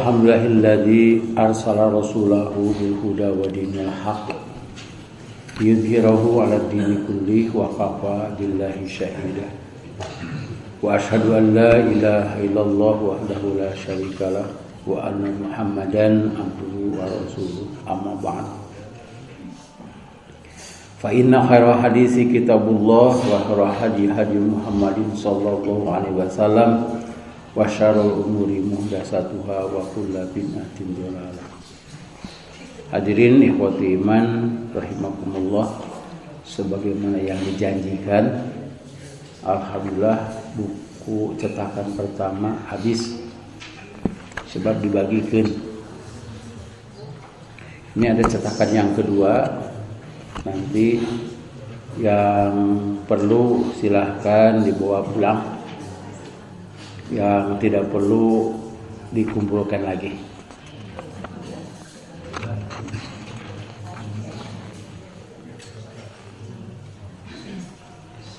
Alhamdulillahilladzi arsala rasulahu bil huda wa dinil haqq yudhhirahu 'ala dini kullih wa kafa billahi syahida. Wa asyhadu an la ilaha illallah wahdahu la syarikalah wa anna Muhammadan abduhu wa rasuluh. Amma ba'd. Fa inna khairal haditsi kitabullah wa khairal hadi Muhammadin sallallahu alaihi wasallam wa syarrul umuri muhdatsatuha wa kullu bid'atin dhalalah. Hadirin ikhwati iman rahimakumullah, sebagaimana yang dijanjikan, alhamdulillah buku cetakan pertama habis sebab dibagikan. Ini ada cetakan yang kedua, nanti yang perlu silahkan dibawa pulang, yang tidak perlu dikumpulkan lagi.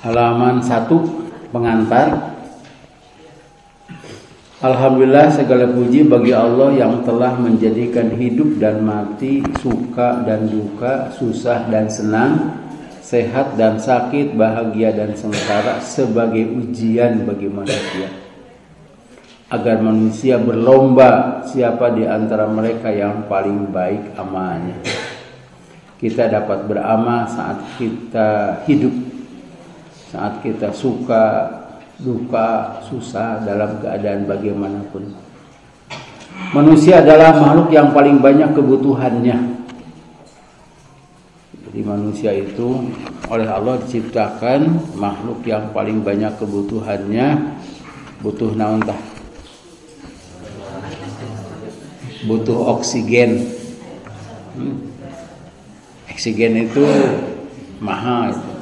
Halaman 1, pengantar. Alhamdulillah, segala puji bagi Allah yang telah menjadikan hidup dan mati, suka dan duka, susah dan senang, sehat dan sakit, bahagia dan sengsara sebagai ujian bagi manusia, agar manusia berlomba siapa di antara mereka yang paling baik amalnya. Kita dapat beramal saat kita hidup, saat kita suka, duka, susah, dalam keadaan bagaimanapun. Manusia adalah makhluk yang paling banyak kebutuhannya. Jadi manusia itu oleh Allah diciptakan makhluk yang paling banyak kebutuhannya. Butuh naon tah? Butuh oksigen. Oksigen itu mahal itu.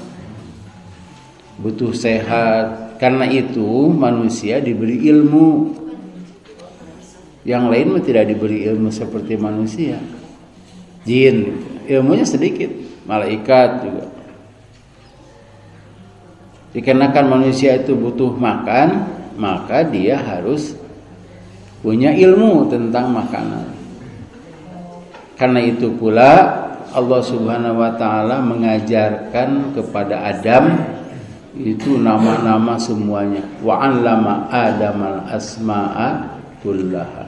Butuh sehat. Karena itu manusia diberi ilmu. Yang lain tidak diberi ilmu seperti manusia. Jin ilmunya sedikit, malaikat juga. Dikarenakan manusia itu butuh makan, maka dia harus punya ilmu tentang makanan. Karena itu pula Allah Subhanahu wa taala mengajarkan kepada Adam itu nama-nama semuanya. Wa 'allama Adamal asma'a kullaha.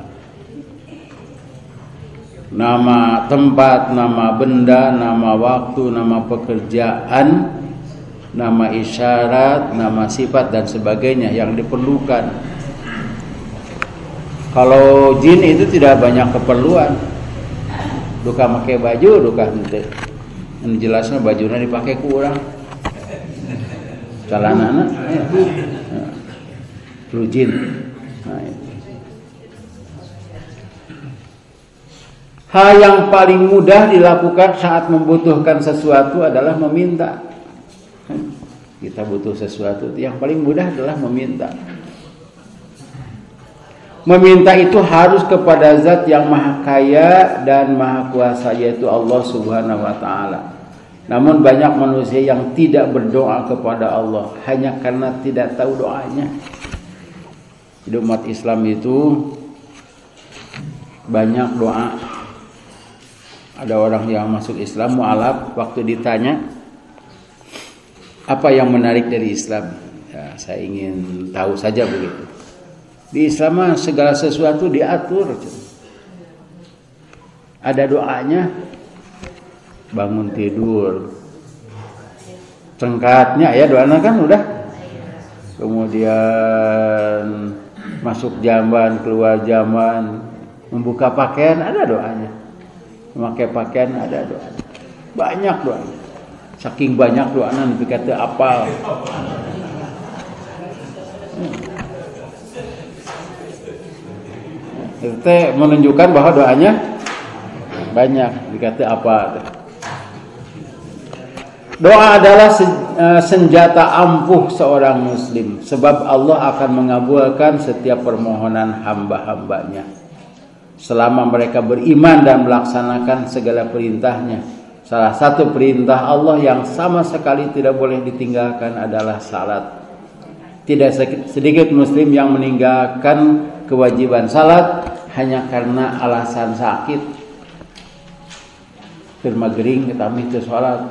Nama tempat, nama benda, nama waktu, nama pekerjaan, nama isyarat, nama sifat dan sebagainya yang diperlukan. Kalau jin itu tidak banyak keperluan. Duka pakai baju, duka henteu. Yang jelasnya bajunya dipakai ku urang. Calanana flu jin. Hal yang paling mudah dilakukan saat membutuhkan sesuatu adalah meminta. Kita butuh sesuatu, yang paling mudah adalah meminta. Meminta itu harus kepada zat yang maha kaya dan maha kuasa, yaitu Allah Subhanahu wa ta'ala. Namun banyak manusia yang tidak berdoa kepada Allah hanya karena tidak tahu doanya. Di umat Islam itu banyak doa. Ada orang yang masuk Islam mu'alaf, waktu ditanya apa yang menarik dari Islam, ya, saya ingin tahu saja begitu. Di Islam segala sesuatu diatur. Ada doanya. Bangun tidur, cengkatnya ya doanya kan udah. Kemudian masuk jamban, keluar jamban, membuka pakaian ada doanya, memakai pakaian ada doanya. Banyak doanya, saking banyak doanya dikata apal. Itu menunjukkan bahwa doanya banyak, dikata apa? Doa adalah senjata ampuh seorang muslim, sebab Allah akan mengabulkan setiap permohonan hamba-hambanya selama mereka beriman dan melaksanakan segala perintahnya. Salah satu perintah Allah yang sama sekali tidak boleh ditinggalkan adalah salat. Tidak sedikit muslim yang meninggalkan kewajiban salat hanya karena alasan sakit, firma gering ketami teu salat,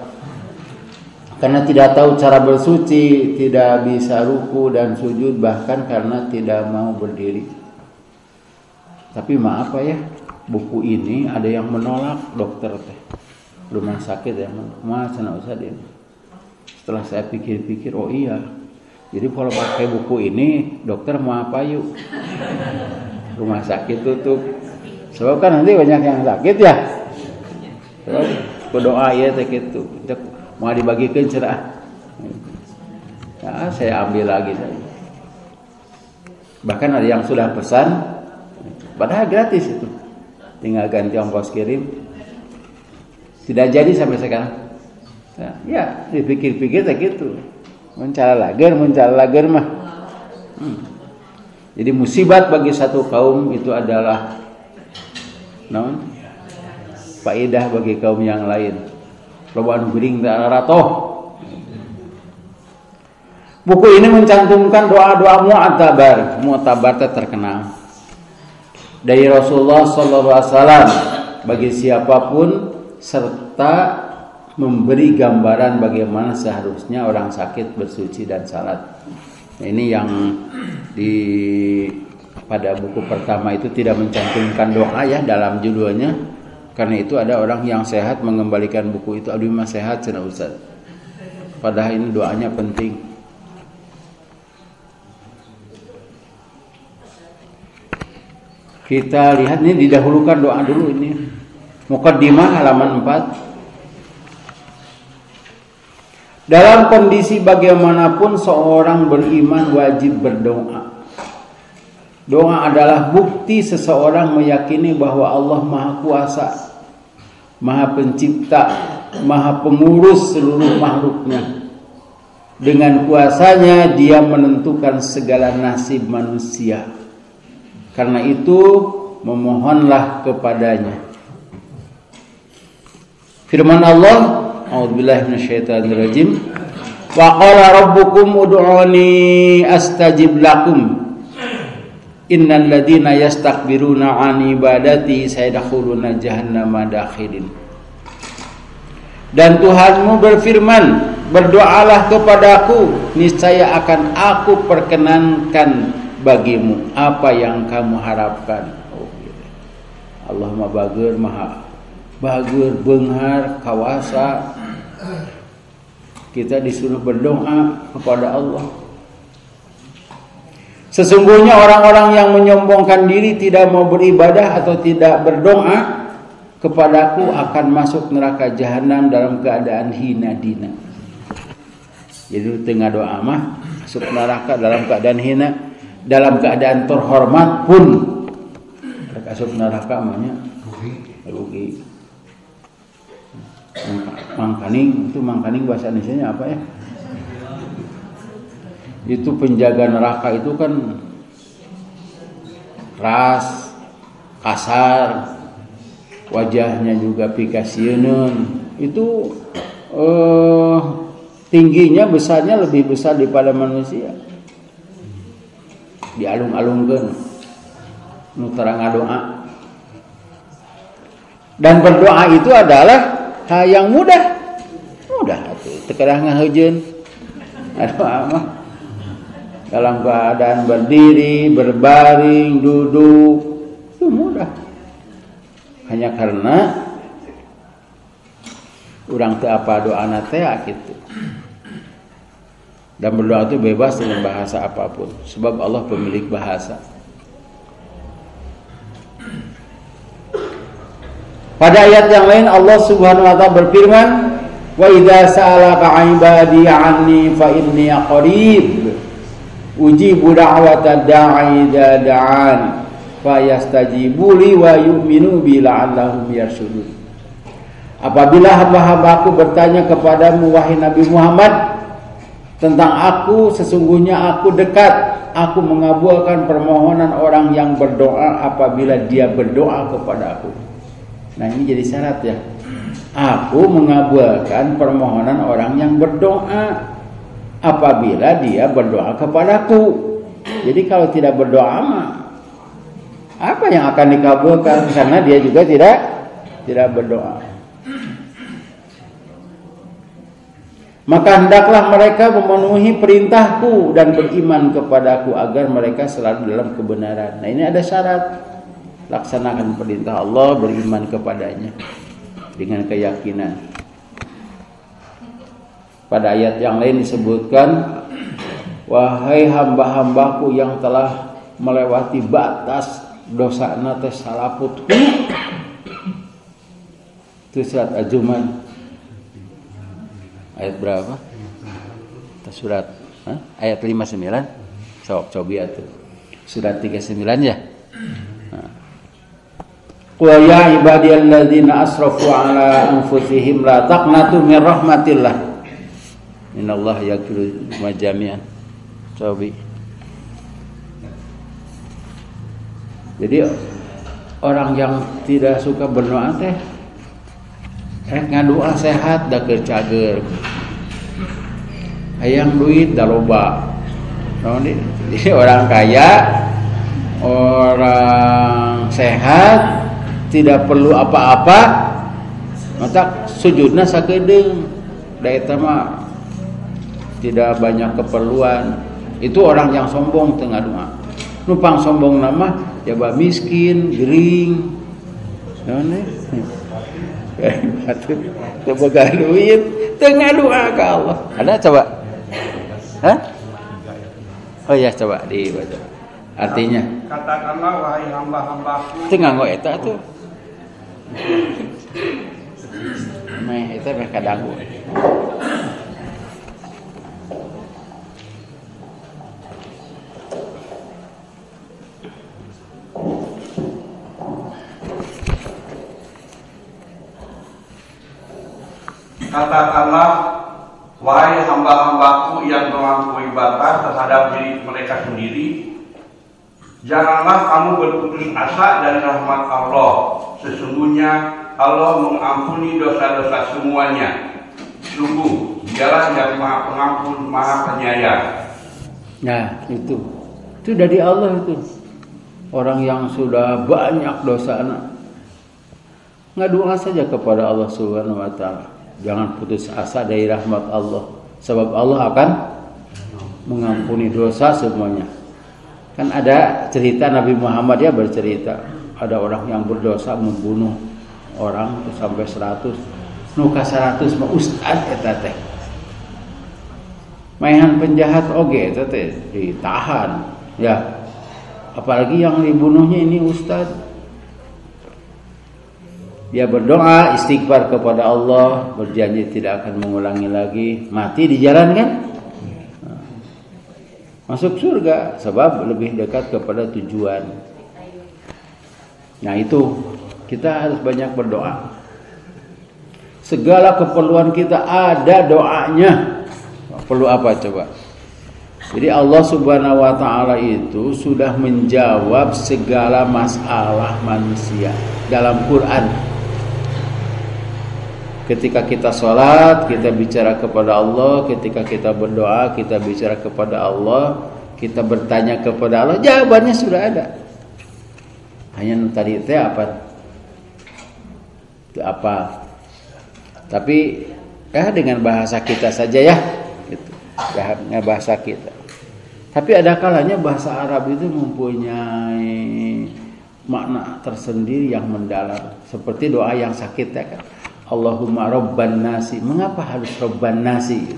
karena tidak tahu cara bersuci, tidak bisa ruku dan sujud, bahkan karena tidak mau berdiri. Tapi maaf ya, buku ini ada yang menolak dokter teh. Rumah sakit ya, mah cenah usah dia. Setelah saya pikir-pikir, oh iya. Jadi kalau pakai buku ini, dokter mau apa yuk? Rumah sakit tutup. Sebab kan nanti banyak yang sakit ya. Berdoa ya teh gitu. Mau dibagikan cerah. Nah, saya ambil lagi saya. Bahkan ada yang sudah pesan, padahal gratis itu. Tinggal ganti ongkos kirim. Tidak jadi sampai sekarang. Nah, ya, dipikir-pikir kayak gitu. Mencala lager mah. Jadi musibat bagi satu kaum itu adalah faedah bagi kaum yang lain. Lobaan gering teh ratoh. Buku ini mencantumkan doa-doa mu'tabar. Mu'tabar teh terkenal dari Rasulullah SAW bagi siapapun, serta memberi gambaran bagaimana seharusnya orang sakit bersuci dan salat. Nah, ini yang pada buku pertama itu tidak mencantumkan doa ya dalam judulnya, karena itu ada orang yang sehat mengembalikan buku itu, aduh mah sehat cenah Ustaz. Padahal ini doanya penting. Kita lihat ini, didahulukan doa dulu ini. Muqaddimah halaman 4. Dalam kondisi bagaimanapun seorang beriman wajib berdoa. Doa adalah bukti seseorang meyakini bahwa Allah Maha Kuasa, Maha Pencipta, Maha Pengurus seluruh makhluknya. Dengan kuasanya dia menentukan segala nasib manusia. Karena itu memohonlah kepadanya. Firman Allah, a'udzubillahi minasyaitonirrajim. Wa qala rabbukum ud'uni astajib lakum. Innal ladzina yastakbiruna 'an ibadati sayadkhuluna jahannama dakhirin. Dan Tuhanmu berfirman, berdoalah kepadaku, niscaya akan aku perkenankan bagimu apa yang kamu harapkan. Oh, gitu. Allah Maha Bagur, beunghar, kawasa. Kita disuruh berdoa kepada Allah. Sesungguhnya orang-orang yang menyombongkan diri, tidak mau beribadah atau tidak berdoa kepadaku akan masuk neraka jahanam dalam keadaan hina dina. Jadi tengah doa mah masuk neraka dalam keadaan hina, dalam keadaan terhormat pun masuk neraka namanya rugi. Mangkaning bahasa Indonesianya apa ya? Itu penjaga neraka itu kan keras, kasar, wajahnya juga pikasieun. Itu tingginya, besarnya lebih besar daripada manusia. Dialung-alungkeun nu terang doa. Dan berdoa itu adalah hal yang mudah atuh. Tekerah ngaheujeun. Doa mah dalam keadaan berdiri, berbaring, duduk, itu mudah. Hanya karena urang teu apa doana teh kitu. Dan berdoa itu bebas dengan bahasa apapun, sebab Allah pemilik bahasa. Pada ayat yang lain Allah Subhanahu wa taala berfirman, "Wa idza sa'alaka 'ibadi 'anni fa inni qarib ujibu da'wata da'i idza da'an fa yastajibu li wa yu'minu bi la'allahum yarshudun." Apabila hamba-hambaku bertanya kepadamu wahai Nabi Muhammad tentang aku, sesungguhnya aku dekat, aku mengabulkan permohonan orang yang berdoa apabila dia berdoa kepada aku. Nah, ini jadi syarat ya. Aku mengabulkan permohonan orang yang berdoa apabila dia berdoa kepadaku. Jadi kalau tidak berdoa mah Apa yang akan dikabulkan? Karena dia juga tidak berdoa. Maka hendaklah mereka memenuhi perintahku dan beriman kepadaku agar mereka selalu dalam kebenaran. Nah, ini ada syarat. Laksanakan perintah Allah, beriman kepadanya dengan keyakinan. Pada ayat yang lain disebutkan, wahai hamba-hambaku yang telah melewati batas dosana teh salaput. Itu surat Az-Zumar. Ayat berapa? Surat ayat 59. Coba itu. Surat 39 ya. Qul ya ibadiyalladzina asrafu ala anfusihim la taqnatu min rahmatillah. Innallaha yaghfiru jami'an. Coba. Jadi orang yang tidak suka berdoa teh ngadoa sehat da keur cager. Hayang duit da loba. Jadi orang kaya, orang sehat, tidak perlu apa-apa, maka sujudna sakedeung. Da eta mah tidak banyak keperluan. Itu orang yang sombong teu ngadoa. Numpang sombong nama coba miskin, gering. Naon teu boga duit, teu ngadoa ka Allah. Ada coba? Hah? Oh ya, coba dibaca. Artinya katakanlah wahai hamba-hambaku. Teu nganggo eta tuh. Meh eta meh kadanggu. Katakanlah wahai hamba-hambaku yang melampaui batas terhadap diri mereka sendiri, janganlah kamu berputus asa dari rahmat Allah. Sesungguhnya Allah mengampuni dosa-dosa semuanya. Sungguh Dialah yang Maha Pengampun, Maha Penyayang. Nah, itu dari Allah itu. Orang yang sudah banyak dosa ngadoa saja kepada Allah Subhanahu wa taala. Jangan putus asa dari rahmat Allah, sebab Allah akan mengampuni dosa semuanya. Kan ada cerita Nabi Muhammad ya bercerita, ada orang yang berdosa membunuh orang sampai 100. Nuka 100 mah ustad eta teh. Maehan penjahat oge eta teh ditahan. Ya. Apalagi yang dibunuhnya ini ustad. Dia berdoa, istighfar kepada Allah, berjanji tidak akan mengulangi lagi, mati di jalan kan? Masuk surga sebab lebih dekat kepada tujuan. Nah itu kita harus banyak berdoa. Segala keperluan kita ada doanya. Perlu apa coba? Jadi Allah Subhanahu wa taala itu sudah menjawab segala masalah manusia dalam Quran. Ketika kita sholat, kita bicara kepada Allah. Ketika kita berdoa, kita bicara kepada Allah. Kita bertanya kepada Allah, jawabannya sudah ada. Hanya tadi itu apa? Itu apa? Tapi ya dengan bahasa kita saja ya, itu dengan bahasa kita. Tapi ada kalanya bahasa Arab itu mempunyai makna tersendiri yang mendalam. Seperti doa yang sakit ya kan. Allahumma rabban nasi. Mengapa harus rabban nasi?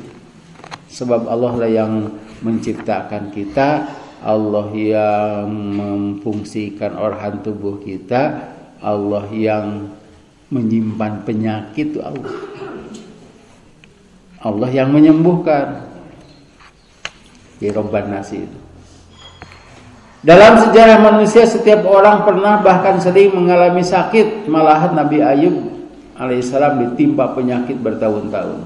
Sebab Allah lah yang menciptakan kita, Allah yang memfungsikan organ tubuh kita, Allah yang menyimpan penyakit itu Allah. Allah yang menyembuhkan. Di rabban nasi itu. Dalam sejarah manusia setiap orang pernah bahkan sering mengalami sakit. Malahan Nabi Ayub alaihissalam ditimpa penyakit bertahun-tahun.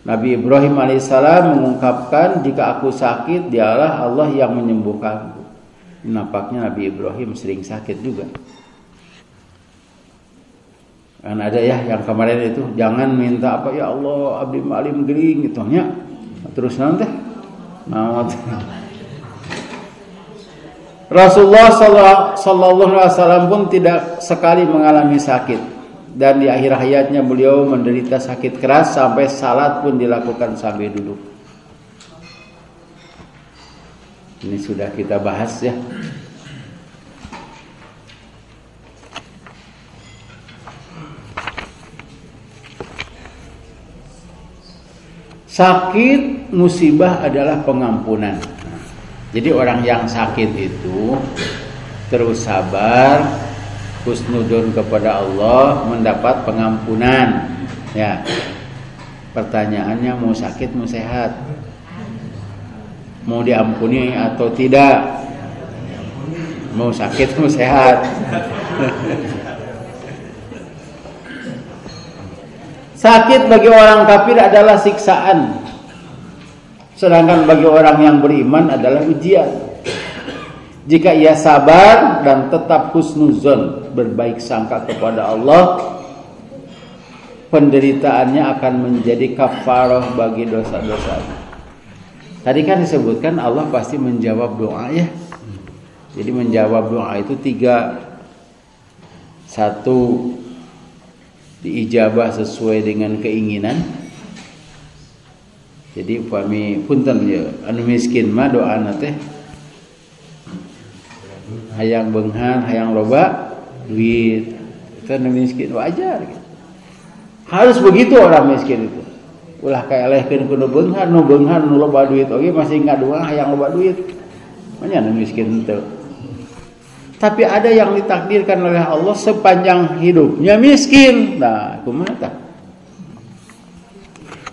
Nabi Ibrahim alaihissalam mengungkapkan, jika aku sakit, dialah Allah yang menyembuhkanku. Nampaknya Nabi Ibrahim sering sakit juga. Kan ada ya yang kemarin itu, jangan minta apa ya Allah abdi malim gering gitu nya. Terus nanti Rasulullah sallallahu alaihi wasallam pun tidak sekali mengalami sakit, dan di akhir hayatnya beliau menderita sakit keras sampai salat pun dilakukan sambil duduk. Ini sudah kita bahas ya. Sakit musibah adalah pengampunan. Jadi orang yang sakit itu terus sabar, husnudon kepada Allah, mendapat pengampunan. Ya. Pertanyaannya, mau sakit mau sehat? Mau diampuni atau tidak? Mau sakit mau sehat? Sakit bagi orang kafir adalah siksaan, sedangkan bagi orang yang beriman adalah ujian. Jika ia sabar dan tetap husnuzon, berbaik sangka kepada Allah, penderitaannya akan menjadi kafarah bagi dosa-dosanya. Tadi kan disebutkan Allah pasti menjawab doa ya. Jadi menjawab doa itu 3. 1, diijabah sesuai dengan keinginan. Jadi upami punten ya anu miskin mah doana teh hayang beunghar, hayang loba duit. Itu anu miskin wajar gitu. Harus begitu orang miskin itu. Ulah kaelehkeun kudu beunghar, nu loba duit oge masih ngaduang hayang loba duit. Manya anu miskin teu. Tapi ada yang ditakdirkan oleh Allah sepanjang hidupnya miskin. Nah, kumaha?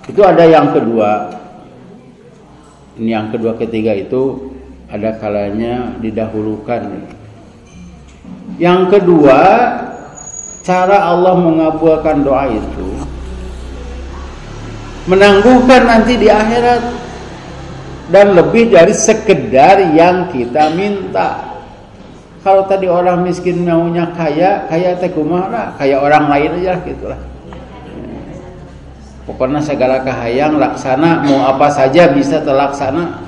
Itu ada yang kedua. Ini yang kedua, ketiga itu ada kalanya didahulukan. Yang kedua, cara Allah mengabulkan doa itu menangguhkan nanti di akhirat dan lebih dari sekedar yang kita minta. Kalau tadi orang miskin maunya kaya teh kumaha? Kayak orang lain aja gitulah. Pokoknya segala kahayang laksana, mau apa saja bisa terlaksana.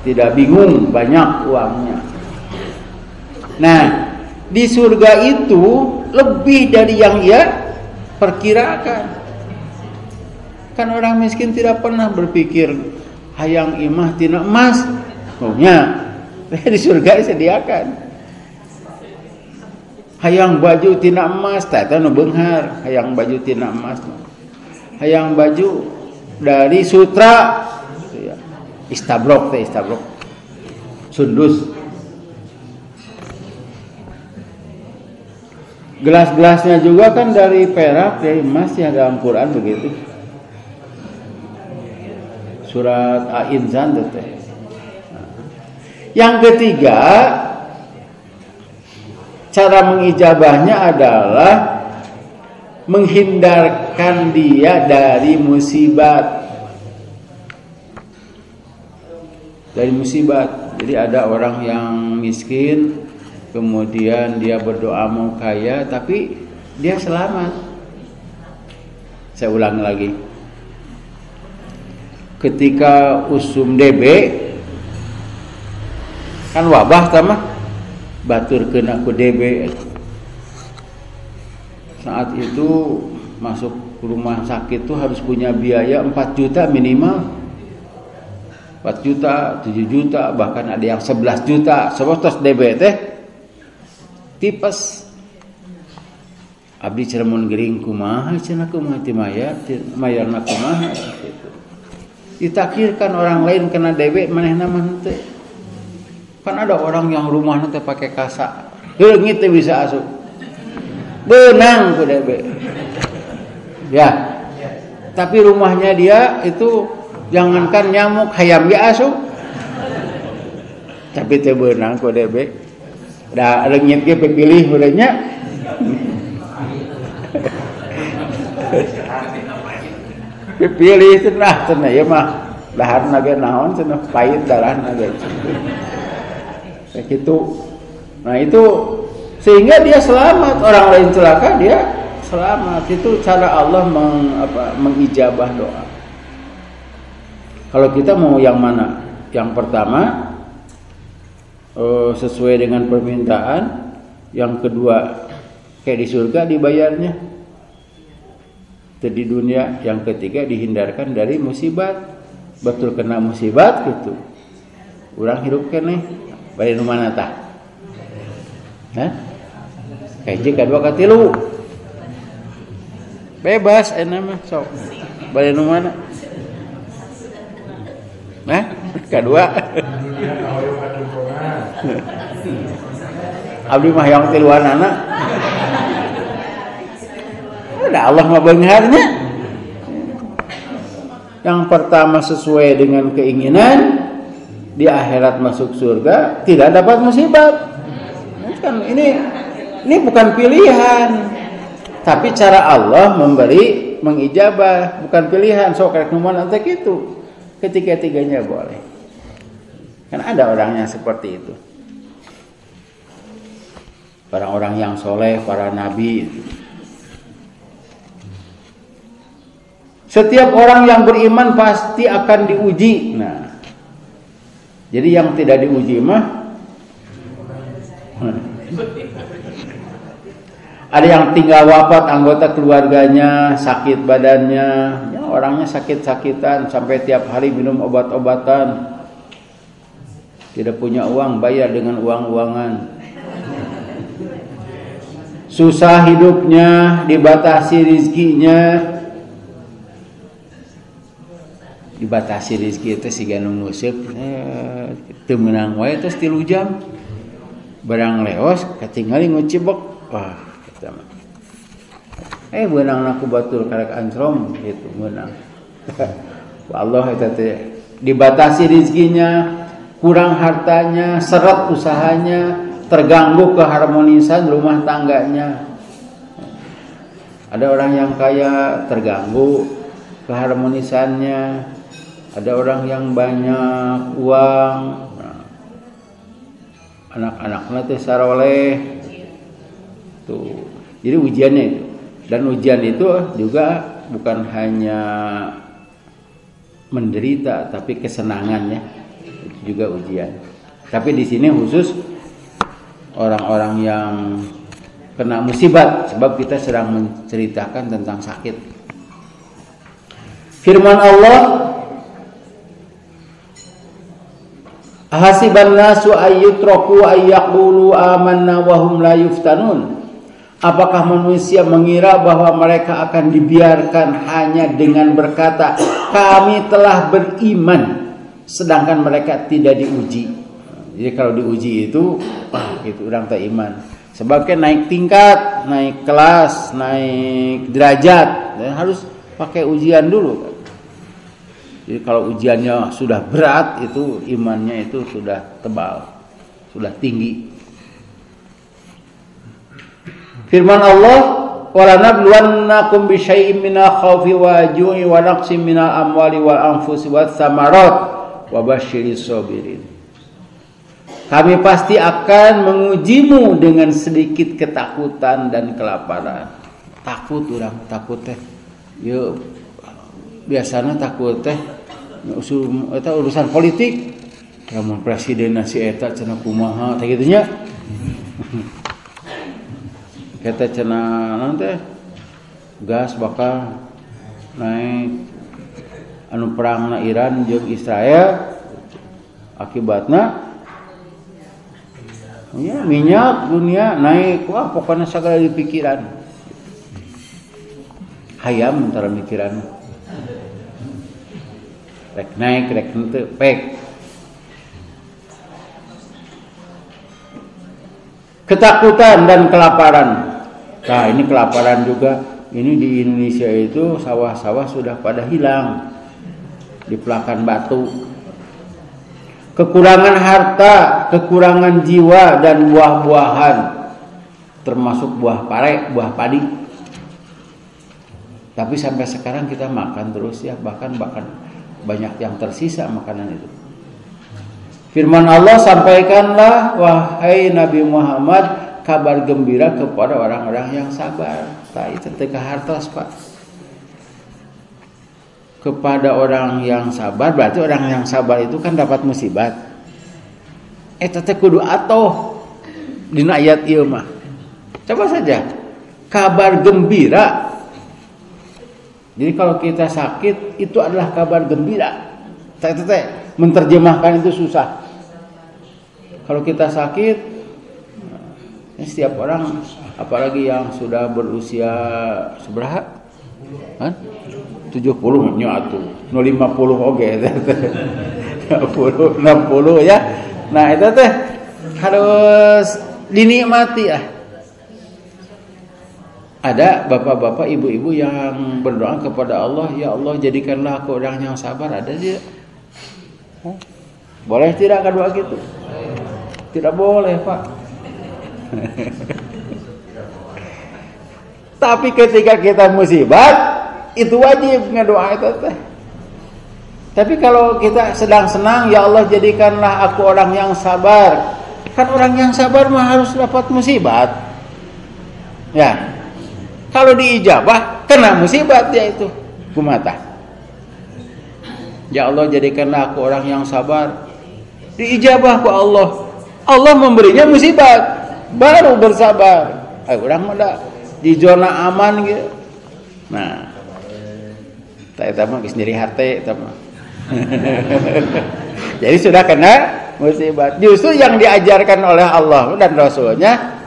Tidak bingung, banyak uangnya. Nah, di surga itu lebih dari yang ia perkirakan. Kan orang miskin tidak pernah berpikir hayang imah tina emas. Maunya di surga disediakan. Hayang baju tina emas, tata nu beunghar, hayang baju tina emas. Hayang baju dari sutra, istabrok teh istabrok. Sundus. Gelas-gelasnya juga kan dari perak, dari emas ya, dalam Quran begitu. Surat Al-Insan teh. Yang ketiga, cara mengijabahnya adalah menghindarkan dia dari musibat. Dari musibat. Jadi ada orang yang miskin, kemudian dia berdoa mau kaya, tapi dia selamat. Saya ulang lagi. Ketika usum DB, kan wabah tamah, baturkeun aku DB. Saat itu masuk rumah sakit tuh harus punya biaya 4 juta minimal. 4 juta, 7 juta, bahkan ada yang 11 juta. Sebab tos DB teh tipes. Abdi Cirebon gering kumaha cenah kumaha ti mayarna kumaha gitu. Ditakdirkan orang lain kena DB manehna mah teu. Kan ada orang yang rumahnya teh pakai kasa, leungit teh bisa asup, benang ku DB, ya. Tapi rumahnya dia itu jangankan nyamuk, hayam ge asup, tapi teh benang ku DB, da leungit ge pilih urangnya, pilih cenah ya mah, daharna ge naon cenah pahit darahna ge. Kayak gitu. Nah itu sehingga dia selamat, orang lain celaka dia selamat. Itu cara Allah mengijabah doa. Kalau kita mau yang mana? Yang pertama, sesuai dengan permintaan. Yang kedua, kayak di surga dibayarnya. Di dunia. Yang ketiga, dihindarkan dari musibat. Betul kena musibat gitu. Urang hidup keneh bari nu mana tah? Hah? Kaji kadua katilu. Bebas mah sok. Bari nu mana? Hah? Kadua. Abdi mah yang tiluanana. Udah Allah mah beungarnya. Yang pertama sesuai dengan keinginan, di akhirat masuk surga, tidak dapat musibah. Kan ini bukan pilihan. Tapi cara Allah memberi, mengijabah, bukan pilihan. Sok rek numan ante kitu. Ketiga-tiganya boleh. Kan ada orang yang seperti itu. Orang-orang yang soleh, para nabi. Setiap orang yang beriman pasti akan diuji. Nah, jadi yang tidak diuji mah ada yang tinggal wafat anggota keluarganya, sakit badannya, ya, orangnya sakit-sakitan sampai tiap hari minum obat-obatan. Tidak punya uang, bayar dengan uang-uangan. Susah hidupnya, dibatasi rizkinya. Dibatasi rizki itu siga nu nguseup teu meunang wae terus 3 jam. Barang leos katingali ngucibek. Wah, eta mah. Beunangna ku batur karek ancrom gitu meunang. Allah eta teh dibatasi rizkinya, kurang hartanya, seret usahanya, terganggu keharmonisan rumah tangganya. Ada orang yang kaya terganggu keharmonisannya, ada orang yang banyak uang, anak-anaknya teh saroleh, tuh. Jadi ujiannya itu, dan ujian itu juga bukan hanya menderita, tapi kesenangannya itu juga ujian. Tapi di sini khusus orang-orang yang kena musibat, sebab kita sedang menceritakan tentang sakit. Firman Allah, hasiban nasu ayyutraku ayyaqulu amanna wa hum la yuftanun. Apakah manusia mengira bahwa mereka akan dibiarkan hanya dengan berkata kami telah beriman, sedangkan mereka tidak diuji. Jadi kalau diuji itu itu orang tak iman. Sebabnya naik tingkat, naik kelas, naik derajat, dan harus pakai ujian dulu. Jadi kalau ujiannya sudah berat, itu imannya itu sudah tebal, sudah tinggi. Firman Allah, "Walanabluwannakum bisyai'in minal khaufi waju'i wa naqsin minal amwali wal anfusi wath tsamarat wa basyiris sabirin." Kami pasti akan mengujimu dengan sedikit ketakutan dan kelaparan. Takut orang, takut teh. Yo biasanya takut teh eta urusan politik. Lamun presiden si eta cenah kumaha teh kitu nya. Kita cenah naon teh gas bakal naik anu perangna Iran jeung Israel akibatna ya minyak dunia naik. Wah pokoknya segala di pikiran hayam antara pikiran rek naik rek henteu pek. Ketakutan dan kelaparan. Nah ini kelaparan juga. Ini di Indonesia itu sawah-sawah sudah pada hilang, dipelakan batu. Kekurangan harta, kekurangan jiwa dan buah-buahan, termasuk buah pare, buah padi. Tapi sampai sekarang kita makan terus ya, bahkan banyak yang tersisa makanan itu. Firman Allah, sampaikanlah wahai Nabi Muhammad kabar gembira kepada orang-orang yang sabar. Tak itu teka hartos Pak. Kepada orang yang sabar, berarti orang yang sabar itu kan dapat musibat. eta teh kudu atoh dina ayat ieu mah. Coba saja kabar gembira. Jadi kalau kita sakit itu adalah kabar gembira. Teh menerjemahkan itu susah. Kalau kita sakit, setiap orang, apalagi yang sudah berusia seberapa? Kan? 70 nya atuh. 50 oge teh. 60 ya. Nah, itu teh harus dinikmati ya. Ada bapak-bapak, ibu-ibu yang berdoa kepada Allah, ya Allah jadikanlah aku orang yang sabar. Ada dia. Boleh tidak doa gitu? Tidak boleh, Pak. Tapi ketika kita musibah, itu wajib ngedoa itu teh. Tapi kalau kita sedang senang, ya Allah jadikanlah aku orang yang sabar. Kan orang yang sabar mah harus dapat musibah. Ya. Kalau diijabah, kena musibah dia itu. Kumata. Ya Allah jadikanlah aku orang yang sabar. Diijabah ku Allah. Allah memberinya musibah. Baru bersabar. Orang mah di zona aman gitu. Nah. Eta mah geus nyeri hate eta mah. Jadi sudah kena musibah. Justru yang diajarkan oleh Allah dan Rasulnya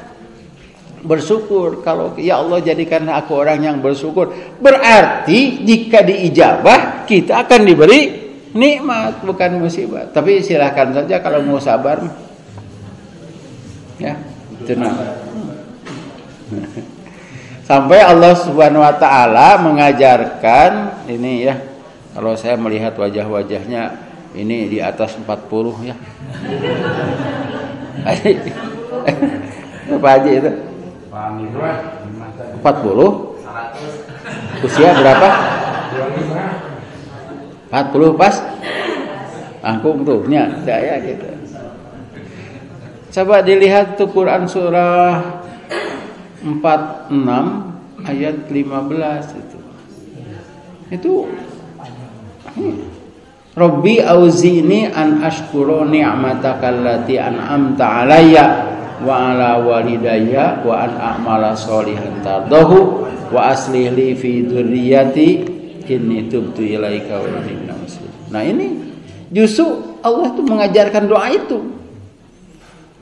bersyukur. Kalau ya Allah jadikan aku orang yang bersyukur, berarti jika diijabah kita akan diberi nikmat bukan musibah. Tapi silakan saja kalau mau sabar. Ya, tenang. Sampai Allah Subhanahu wa taala mengajarkan ini ya. Kalau saya melihat wajah-wajahnya ini di atas 40 ya. Apa aja itu? 40? Usia berapa? 40 pas? Angkung tuh nya saya gitu. Coba dilihat tuh Quran surah 46 ayat 15 itu. Itu Rabbi auzini an ashkura ni'mataka allati an'amta alayya wa ala walidayya wa an a'mala sholihan tardahu wa aslih li fi dzurriyyati inni tubtu ilaika wa inni minal muslimin. Nah ini justru Allah tuh mengajarkan doa itu.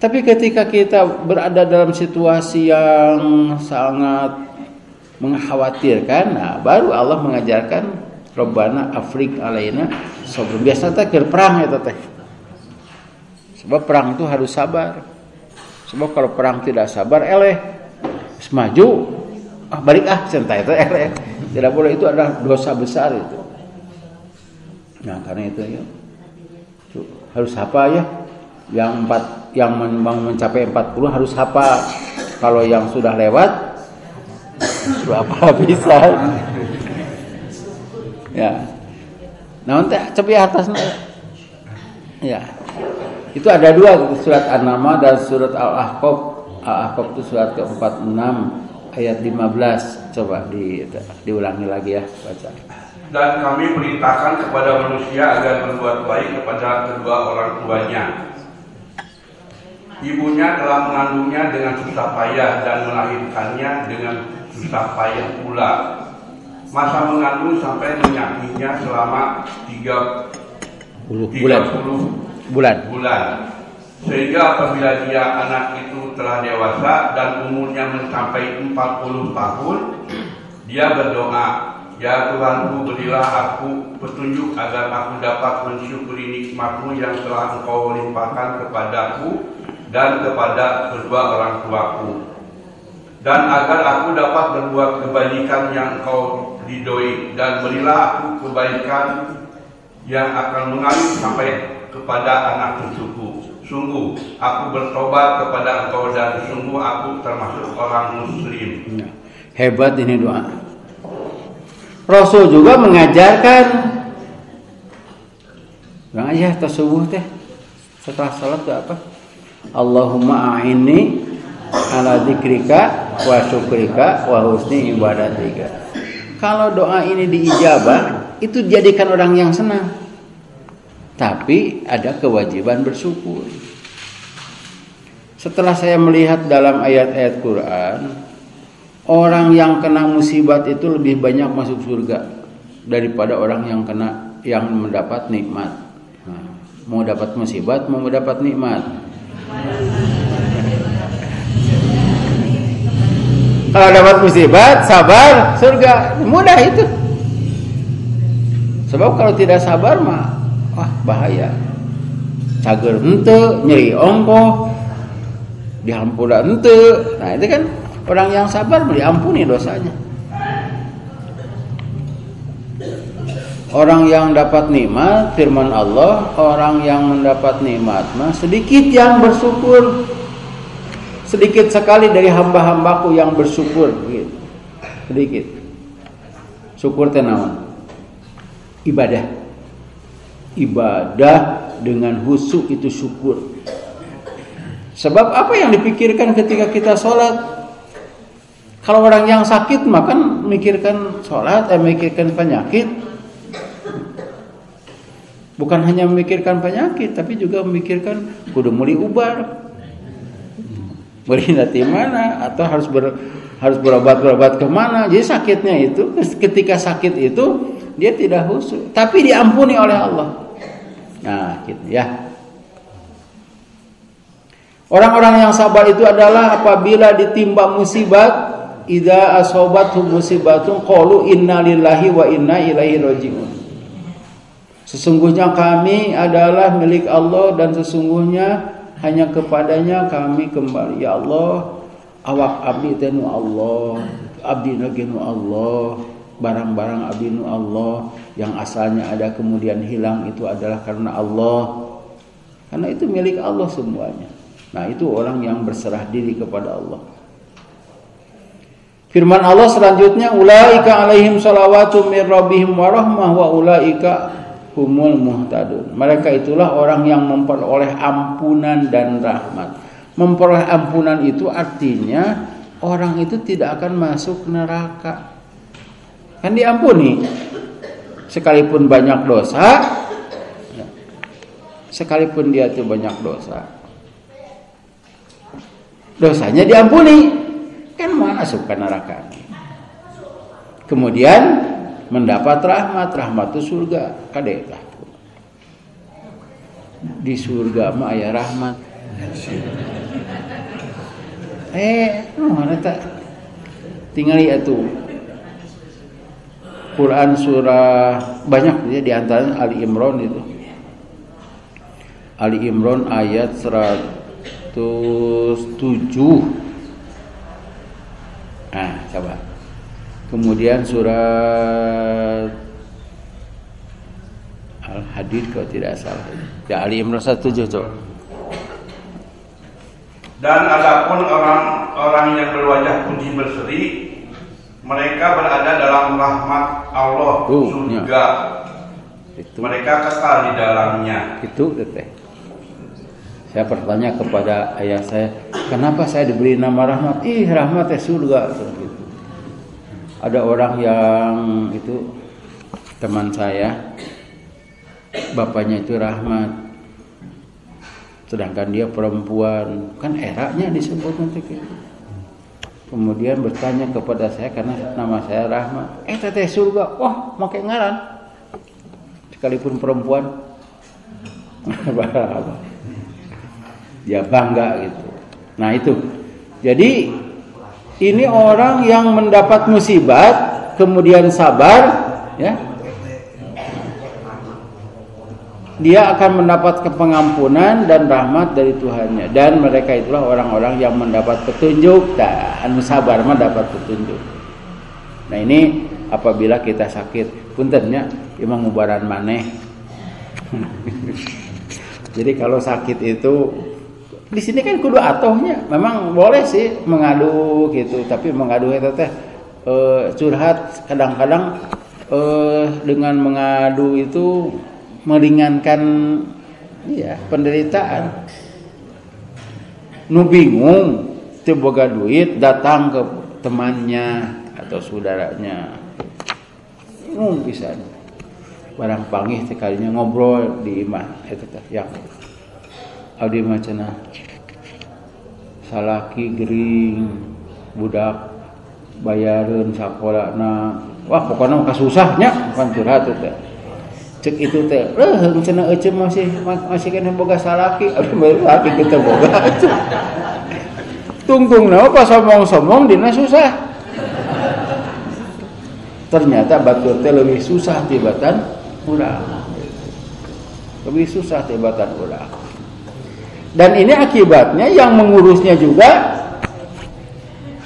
Tapi ketika kita berada dalam situasi yang sangat mengkhawatirkan, nah baru Allah mengajarkan Rabbana afrik alaina sabr. Biasa teh keur perang eta teh. Sebab perang itu harus sabar. Sebab kalau perang tidak sabar eleh. Maju balik santai teh eleh. Tidak boleh, itu adalah dosa besar itu. Nah, karena itu ya. Harus hafal ya. Yang mencapai 40 harus hafal. Kalau yang sudah lewat sudah apa bisa. Ya. Nah, coba atasnya. Ya. Itu ada dua, surat An-Naml dan surat Al-Ahqaf. Al-Ahqaf itu surat ke-46 ayat 15. Coba diulangi lagi ya, baca. Dan kami perintahkan kepada manusia agar berbuat baik kepada kedua orang tuanya. Ibunya telah mengandungnya dengan susah payah dan melahirkannya dengan susah payah pula. Masa mengandung sampai menyakitinya selama 30 bulan. Sehingga apabila dia anak itu telah dewasa dan umurnya mencapai 40 tahun, dia berdoa, ya Tuhanku, berilah aku petunjuk agar aku dapat mensyukuri nikmat-Mu yang telah Engkau limpahkan kepadaku dan kepada kedua orang tuaku, dan agar aku dapat berbuat kebaikan yang Engkau ridhoi, dan berilah aku kebaikan yang akan mengalir sampai kepada anak cucuku. Sungguh aku bertobat kepada Engkau dan sungguh aku termasuk orang muslim. Hebat ini doa. Rasul juga mengajarkan bang ayah tasawuf teh setelah salat itu apa? Allahumma a'inni ala dzikrika wa syukrika wa husni ibadatika. Kalau doa ini diijabah, itu jadikan orang yang senang. Tapi ada kewajiban bersyukur. Setelah saya melihat dalam ayat-ayat Quran, orang yang kena musibat itu lebih banyak masuk surga daripada orang yang mendapat nikmat. Nah, mau dapat musibat, mau mendapat nikmat. Kalau dapat musibat, sabar, surga. Mudah itu. Sebab kalau tidak sabar mah, wah bahaya. Cager henteu, nyeri ongkoh, dihampura henteu. Nah itu kan orang yang sabar diampuni dosanya. Orang yang dapat nikmat, firman Allah, orang yang mendapat nikmat mah sedikit yang bersyukur. Sedikit sekali dari hamba-hambaku yang bersyukur gitu. Sedikit. Syukur teh naon? Ibadah. Ibadah dengan khusyuk itu syukur. Sebab apa yang dipikirkan ketika kita sholat? Kalau orang yang sakit makan memikirkan sholat, memikirkan penyakit. Bukan hanya memikirkan penyakit, tapi juga memikirkan kudu meuli ubar. Meuli nanti mana atau harus berobat kemana. Jadi sakitnya itu ketika sakit itu dia tidak khusyuk, tapi diampuni oleh Allah. Nah, gitu ya. Orang-orang yang sabar itu adalah apabila ditimpa musibat, idza asobathu musibatun qalu inna lillahi wa inna ilaihi rajiun. Sesungguhnya kami adalah milik Allah dan sesungguhnya hanya kepadanya kami kembali. Ya Allah, awak abdi teh nu Allah, abdi ge nu Allah, barang-barang abdi nu Allah yang asalnya ada kemudian hilang itu adalah karena Allah. Karena itu milik Allah semuanya. Nah, itu orang yang berserah diri kepada Allah. Firman Allah selanjutnya, ulaika alaihim salawatu mir rabbihim wa rahmah wa ulaika humul muhtadun. Mereka itulah orang yang memperoleh ampunan dan rahmat. Memperoleh ampunan itu artinya orang itu tidak akan masuk neraka. Kan diampuni. Sekalipun banyak dosa, sekalipun dia itu banyak dosa, dosanya diampuni, kan masuk ke neraka. Kemudian mendapat rahmat itu surga. Kadekah di surga mah aya rahmat. Mana tak tinggali atuh Quran surah banyak ya, di antaranya Ali Imran itu. Ali Imran ayat 107. Nah, coba. Kemudian surat Al-Hadid kalau tidak salah. Ya, Ali Imran 107 tuh. Dan adapun orang-orang yang berwajah putih berseri, mereka berada dalam rahmat Allah, surga. Ya. Itu. Mereka kekal di dalamnya. Itu teh. Saya bertanya kepada ayah saya, kenapa saya diberi nama rahmat? Rahmat surga. Gitu. Ada orang yang itu teman saya, bapaknya itu rahmat, sedangkan dia perempuan, kan eranya disebut nanti gitu. Kemudian bertanya kepada saya karena nama saya Rahmat. Teteh surga. Wah, make ngaran. Sekalipun perempuan. Dia bangga gitu. Nah, itu. Jadi ini orang yang mendapat musibat kemudian sabar, ya. Dia akan mendapat pengampunan dan rahmat dari Tuhannya. Dan mereka itulah orang-orang yang mendapat petunjuk. Anu sabar mah dapat petunjuk. Nah, ini apabila kita sakit, puntennya imang ngubaran maneh. Jadi kalau sakit itu di sini kan kudu atohnya. Memang boleh sih mengadu gitu, tapi mengadu itu teh curhat kadang-kadang dengan mengadu itu meringankan penderitaan. Nu bingung teu boga duit datang ke temannya atau saudaranya. Bingung pisan. Barang panggih teh kalinya ngobrol di imah eta teh yang abdi mah cenah. salaki gering budak bayareun sakolana. Wah pokoknya mah kasusahnya bukan curhat teh. Cek itu teh heung cenah ece masih kena boga salaki. Aduh laki kita boga. Tungtung naon pas somong-somong dina susah. Ternyata batur teh leuwih susah tibatan urang. Lebih susah tibatan urang. Dan ini akibatnya yang mengurusnya juga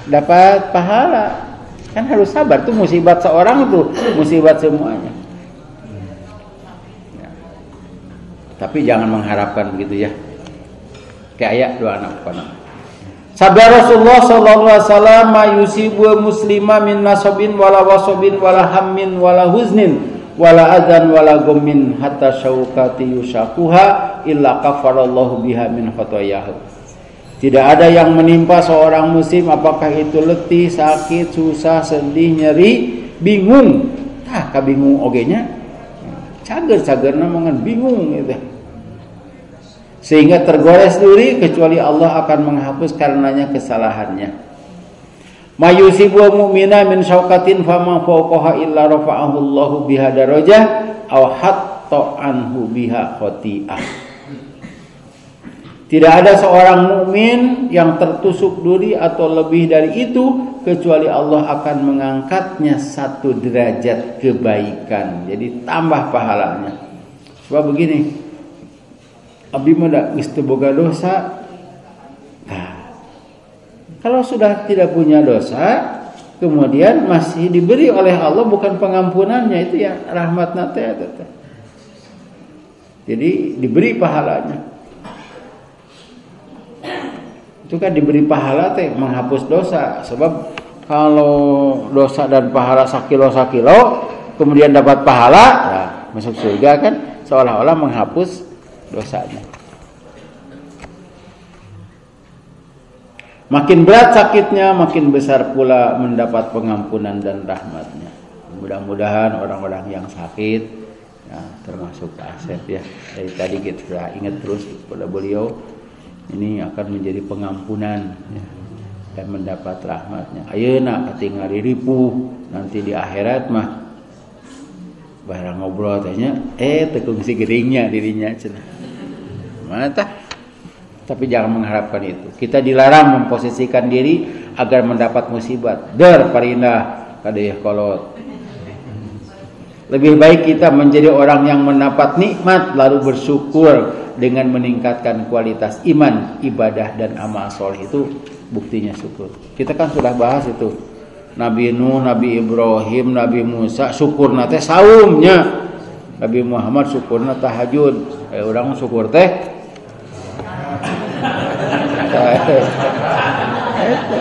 dapat pahala. Kan harus sabar tuh, musibat seorang tuh musibat semuanya. Ya. Tapi jangan mengharapkan begitu ya. Kayak ayat doa anak panah. Sabda Rasulullah sallallahu alaihi wasallam yusibu muslima min nasabin wala wasabin wala hammin wala huznin wala adzan wala gummin hatta syaukati yushakuha illa kafarallahu biha min khotoyahu. Tidak ada yang menimpa seorang muslim apakah itu letih, sakit, susah, sedih, nyeri, bingung. Tah kabingung ogenya. Cager-cagerna mangan bingung gitu. Sehingga tergores duri kecuali Allah akan menghapus karenanya kesalahannya. Mayusibu mu'mina min syaukatin fama fawqaha illa rafa'ahu Allahu biha darajah aw hatta anhu biha khati'ah. Tidak ada seorang mukmin yang tertusuk duri atau lebih dari itu kecuali Allah akan mengangkatnya 1 derajat kebaikan. Jadi tambah pahalanya. Sebab begini, abdi mah da geus teu boga dosa. Nah, kalau sudah tidak punya dosa, kemudian masih diberi oleh Allah bukan pengampunannya, itu ya rahmatna teh. Jadi diberi pahalanya. Itu kan diberi pahala teh menghapus dosa. Sebab kalau dosa dan pahala sakilo kemudian dapat pahala, ya, masuk surga kan seolah-olah menghapus dosanya. Makin berat sakitnya, makin besar pula mendapat pengampunan dan rahmatnya. Mudah-mudahan orang-orang yang sakit, ya, termasuk Asep ya, dari tadi kita ingat terus kepada beliau, ini akan menjadi pengampunan ya, dan mendapat rahmatnya. Ayeuna katingal ripuh nanti di akhirat mah barang ngobrol tanya tekung si geringnya dirinya cenah. Mana tah? Tapi jangan mengharapkan itu. Kita dilarang memposisikan diri agar mendapat musibat. Dar parindah kadeuh kolot. Lebih baik kita menjadi orang yang mendapat nikmat lalu bersyukur dengan meningkatkan kualitas iman, ibadah dan amal soleh. Itu buktinya syukur. Kita kan sudah bahas itu. Nabi Nuh, Nabi Ibrahim, Nabi Musa syukurna teh saumnya. Nabi Muhammad syukurna tahajud. Urang syukur teh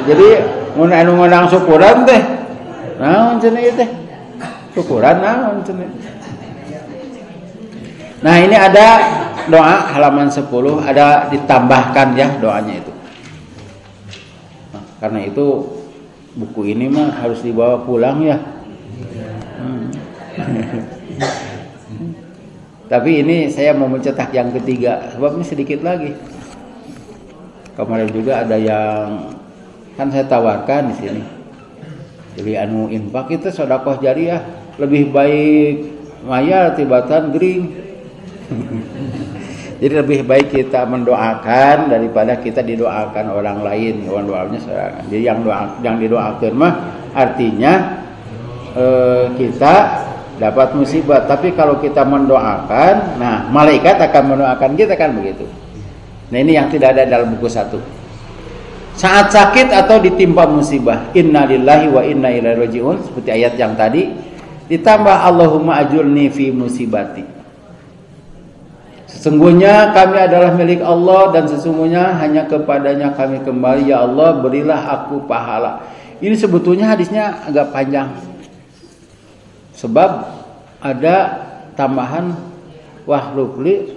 jadi mun anu ngeunang syukuran teh naon cenah ieu teh? Syukuran naon cenah. Nah, ini ada doa halaman 10, ada ditambahkan ya doanya itu. Nah, karena itu buku ini mah harus dibawa pulang ya. Tapi ini saya mau mencetak yang ketiga, sebab ini sedikit lagi. Kemarin juga ada yang kan saya tawarkan di sini. Jadi anu infak itu sedekah jariah, lebih baik mayar tibatan gering. Jadi lebih baik kita mendoakan daripada kita didoakan orang lain. Doanya serangan. Jadi yang didoakan mah artinya kita dapat musibah. Tapi kalau kita mendoakan, nah malaikat akan mendoakan kita kan begitu. Nah ini yang tidak ada dalam buku 1. Saat sakit atau ditimpa musibah, innalillahi wa inna ilaihi rajiun, seperti ayat yang tadi, ditambah Allahumma ajurni fi musibati. Sesungguhnya kami adalah milik Allah dan sesungguhnya hanya kepadanya kami kembali. Ya Allah, berilah aku pahala. Ini sebetulnya hadisnya agak panjang. Sebab ada tambahan wahlukli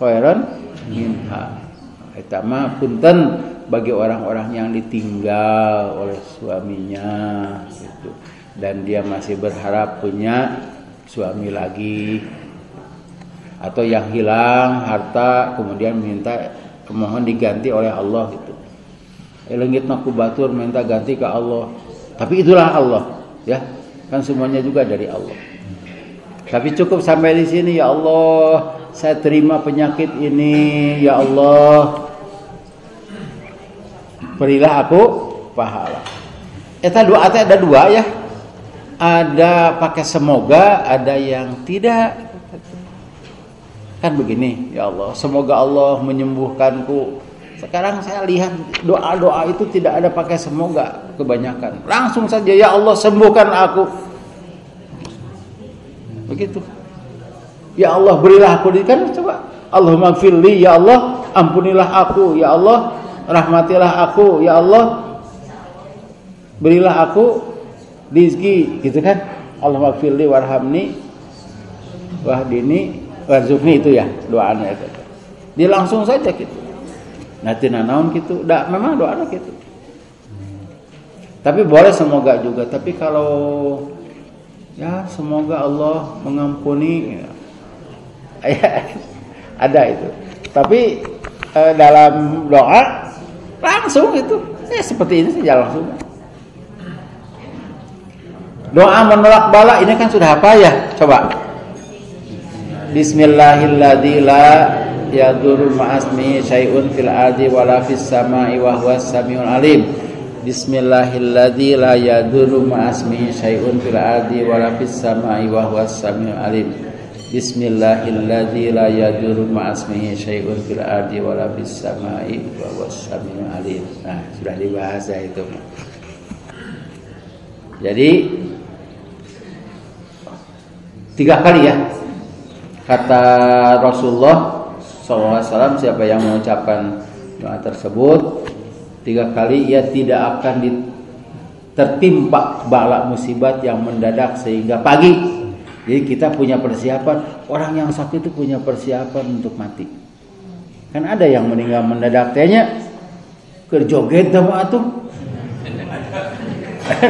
khairan minha. Eta mah punten bagi orang-orang yang ditinggal oleh suaminya gitu. Dan dia masih berharap punya suami lagi, atau yang hilang harta kemudian minta mohon diganti oleh Allah gitu. Leungitna ku batur minta ganti ke Allah. Tapi itulah Allah, ya. Kan semuanya juga dari Allah. Tapi cukup sampai di sini, ya Allah, saya terima penyakit ini, ya Allah. Berilah aku pahala. Eta doa teh ada dua ya. Ada pakai semoga, ada yang tidak. Kan begini, ya Allah, semoga Allah menyembuhkanku. Sekarang saya lihat doa-doa itu tidak ada pakai semoga kebanyakan. Langsung saja, ya Allah sembuhkan aku. Begitu. Ya Allah berilah aku, kan coba. Allahumma gfirli, ya Allah ampunilah aku, ya Allah rahmatilah aku, ya Allah berilah aku rizki, gitu kan. Allahumma gfirli warhamni wahdini warzuqni, itu ya doanya itu. Dia langsung saja gitu. Nanti naon gitu, memang doanya gitu. Tapi boleh semoga juga. Tapi kalau ya semoga Allah mengampuni, ya, ada itu. Tapi dalam doa langsung itu, seperti ini saja langsung. Doa menolak bala ini kan sudah apa ya? Coba. Bismillahilladzi la yadurru ma'asmi syai'un fil ardi wala fis sama'i wa huwas samiul alim. Bismillahilladzi la yadurru ma'asmi syai'un fil ardi wala fis sama'i wa huwas samiul alim. Bismillahilladzi la yadurru ma'asmi syai'un fil ardi wala fis sama'i wa huwas samiul alim. Nah, sudah dibahas ya itu. Jadi 3 kali ya. Kata Rasulullah SAW, siapa yang mengucapkan doa tersebut 3 kali, ia tidak akan tertimpa bala musibat yang mendadak sehingga pagi. Jadi kita punya persiapan. Orang yang sakit itu punya persiapan untuk mati. Kan ada yang meninggal mendadak tehnya kerjoget sama atuh.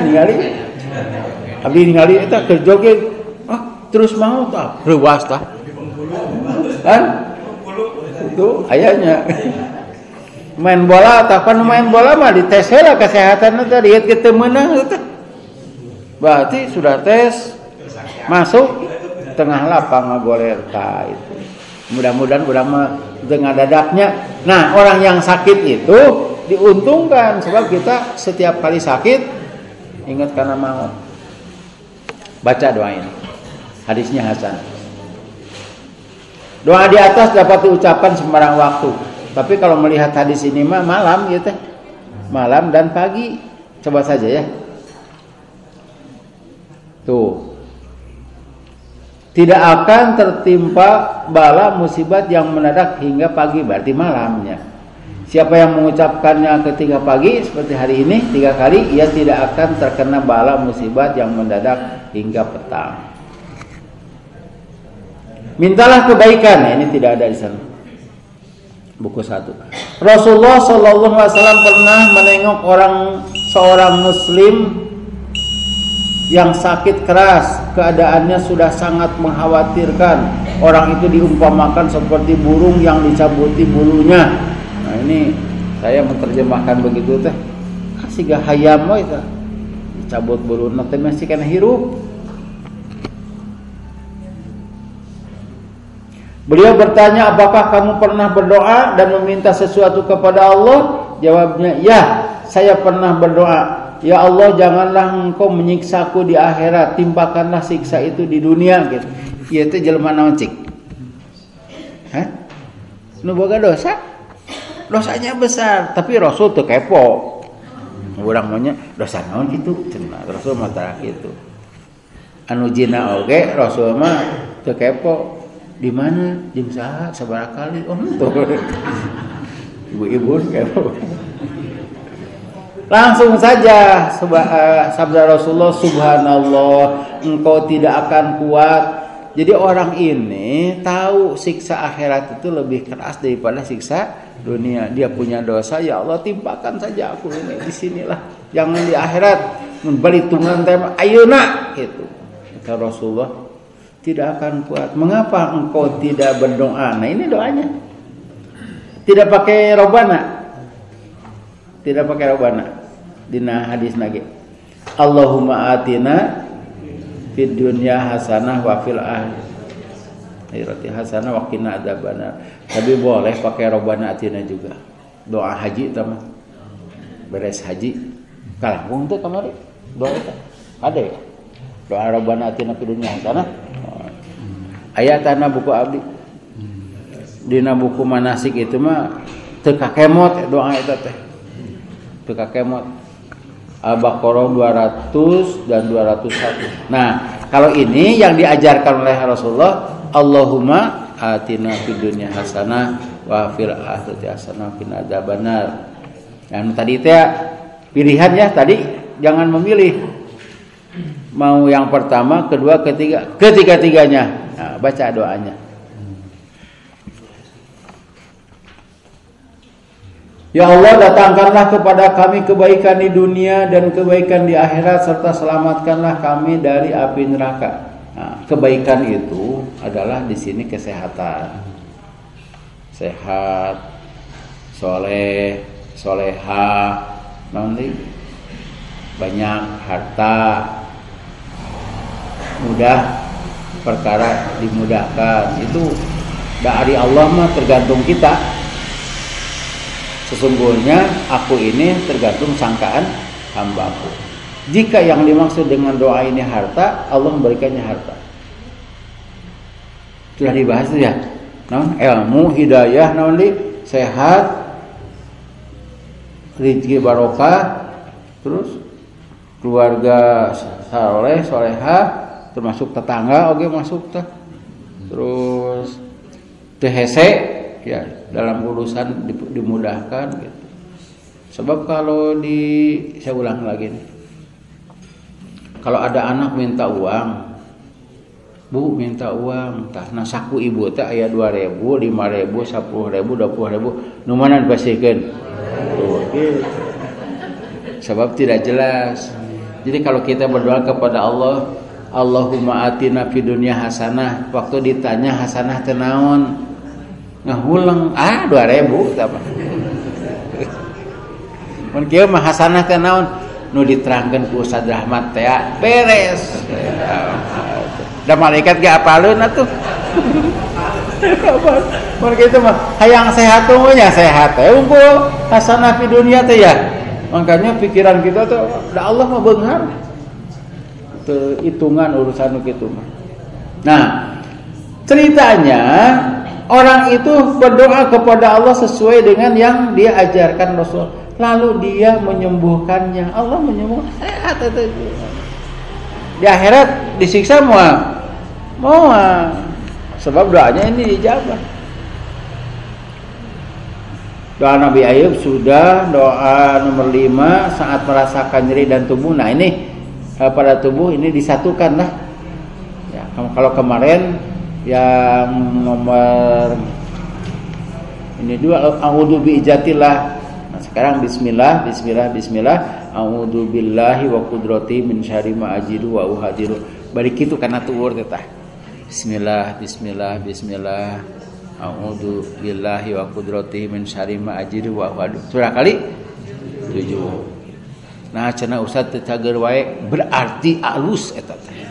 ningali. Abdi ningali eta kerjoget. Terus mau tah reuwas tah. Kan? Itu ayahnya. Main bola, tapan main bola mah dites heula kesehatanna teh, diet kitu meunang teh. Berarti sudah tes masuk tengah lapang ngagoler ka itu. Mudah-mudahan urang mah teu ngadadaknya. Nah, orang yang sakit itu diuntungkan sebab kita setiap kali sakit ingat kana maut. Baca doa ini. Hadisnya hasan. Doa di atas dapat diucapkan sembarang waktu. Tapi kalau melihat hadis ini mah malam gitu. Malam dan pagi. Coba saja ya. Tuh. Tidak akan tertimpa bala musibat yang mendadak hingga pagi, berarti malamnya. Siapa yang mengucapkannya ketika pagi seperti hari ini 3 kali, ia tidak akan terkena bala musibat yang mendadak hingga petang. Mintalah kebaikan. Nah, ini tidak ada di sana. Buku 1. Rasulullah SAW pernah menengok seorang muslim yang sakit keras, keadaannya sudah sangat mengkhawatirkan. Orang itu diumpamakan seperti burung yang dicabuti bulunya. Nah, ini saya menerjemahkan begitu teh. Siga hayam we teh. Dicabut buluna teh masih kana hirup. Beliau bertanya, apakah kamu pernah berdoa dan meminta sesuatu kepada Allah? Jawabnya, ya, saya pernah berdoa. Ya Allah, janganlah engkau menyiksaku di akhirat, timpakanlah siksa itu di dunia gitu. Ieu teh jelema naon cik? Hah? Nu boga dosa? Dosanya besar, tapi Rasul teu kepo. Urang mah nya dosa naon kitu? Cenah Rasul mah tara kitu. Anu jina oge Rasul mah teu kepo. Di mana? Jeung saha? Sabaraha kali? Oh, henteu. Ibu-ibu kepo. Langsung saja sabda Rasulullah, subhanallah, engkau tidak akan kuat. Jadi orang ini tahu siksa akhirat itu lebih keras daripada siksa dunia. Dia punya dosa, ya Allah timpakan saja aku ini di sinilah. Jangan di akhirat. Balitungan tema ayeuna gitu. Kata Rasulullah, tidak akan kuat. Mengapa engkau tidak berdoa? Nah, ini doanya. Tidak pakai robana. tidak pakai robana dina hadis nage. Allahumma atina fid dunya hasanah wa fil akhirati hasanah wa qina adzabannar. Tapi boleh pakai robana atina juga. Doa haji tama. Beres haji kalangkung teh kamari. Doa eta. Ada ya? Doa robana atina fid dunya hasanah. Ayatana buku abdi. Dina buku manasik itu mah teu kakemot doa eta teh. Teu kakemot. Al-Baqarah 200 dan 201. Nah, kalau ini yang diajarkan oleh Rasulullah, Allahumma atina fid dunya hasanah wa fil akhirati hasanah wa qina adzabannar. Yang tadi teh pilihan ya tadi jangan memilih mau yang pertama, kedua, ketiga, ketiga-tiganya. Nah, baca doanya. Ya Allah, datangkanlah kepada kami kebaikan di dunia dan kebaikan di akhirat, serta selamatkanlah kami dari api neraka. Nah, kebaikan itu adalah di sini kesehatan, sehat, soleh, soleha, nanti banyak harta, mudah perkara dimudahkan. Itu dari Allah mah tergantung kita. Sesungguhnya aku ini tergantung sangkaan hambaku. Jika yang dimaksud dengan doa ini harta, Allah memberikannya harta. Sudah dibahas itu ya. Namun ilmu, hidayah, sehat, rezeki barokah, terus keluarga saleh, soleha, termasuk tetangga, oke masuk teh. Terus tehese. Ya, dalam urusan dimudahkan gitu. Sebab kalau saya ulang lagi nih. Kalau ada anak minta uang, Bu minta uang, tah na saku ibu teh aya 2.000, 5.000, 10.000, 20.000, nu mana dipasihkeun? Tuh, gitu. Sebab tidak jelas. Jadi kalau kita berdoa kepada Allah, Allahumma atina fid dunya hasanah, waktu ditanya hasanah teh naon? Ngahulang 2.000 apa? Mun kieu mah hasanah teh naon? Nu diterangkeun ku Ustaz Rahmat teh beres. Da malaikat ge apaleun atuh. Mun kitu mah hayang sehat teh nya sehat teh unggul hasanah di dunia teh ya. Makanya pikiran kita tuh da Allah mah beunghar. Teu hitungan urusan nu kitu mah. Nah, ceritanya orang itu berdoa kepada Allah sesuai dengan yang dia ajarkan Rasul. Lalu dia menyembuhkannya. Allah menyembuhkan. Sehat itu. Di akhirat disiksa mau. Sebab doanya ini dijawab. Doa Nabi Ayub sudah, doa nomor 5 saat merasakan nyeri dan tubuh. Nah ini pada tubuh ini disatukan lah. Ya, kalau kemarin yang nomor ini 2 a'udzu bi'ijatillah. Nah, sekarang bismillah a'udzu billahi wa qudrati min syarri ma ajidu wa uhadiru. Bari kitu kana tuur teh tah. Bismillah a'udzu billahi wa qudrati min syarri ma ajidu wa uhadiru. Surah kali 7. Nah, cenah Ustaz teh cager wae berarti alus eta teh.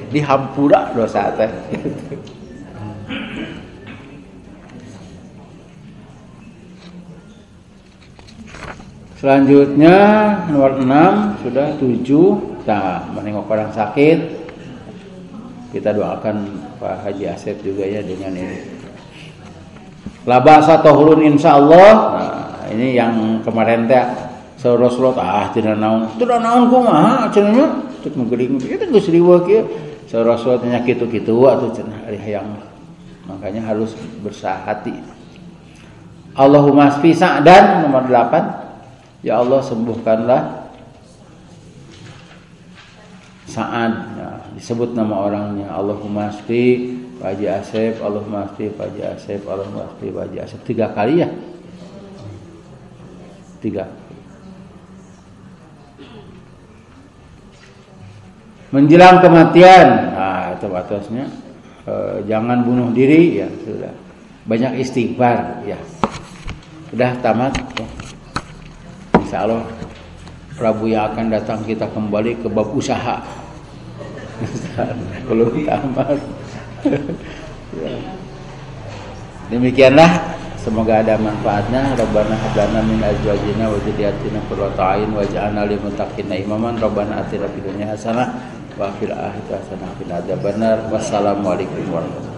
Dihampura dosa teh. Selanjutnya nomor 6 sudah 7. Nah, menengok orang sakit kita doakan Pak Haji Asep juga ya dengan ini. La ba'sa tahurun insyaallah. Nah, ini yang kemarin teh Rasulullah tidak naon kumaha cenah teu menggering kita geus riweuh kieu. Rasul tanya gitu-gitu atuh cenah ari hayang. Makanya harus bersahati. Allahumma shfi Sa'dan nomor 8. Ya Allah sembuhkanlah Sa'ad. Nah, disebut nama orangnya. Allahumma shfi Pak Haji Asep, Allahumma shfi Pak Haji Asep, Allahumma shfi Pak Haji Asep. 3 kali ya? 3. Menjelang kematian, nah itu batasnya. Jangan bunuh diri, ya sudah. Banyak istighfar, ya. Sudah tamat. Ya. Insya Allah Rabu yang akan datang kita kembali ke bab usaha. Belum tamat. Ya. Demikianlah, semoga ada manfaatnya. Rabbana hab lana min azwajina wa dzurriyyatina qurrata a'yun waj'alna lil muttaqina imaman. Rabbana atina fid dunya hasanah wa fil akhirati hasanah wa qina adzabannar. Wassalamualaikum warahmatullahi wabarakatuh.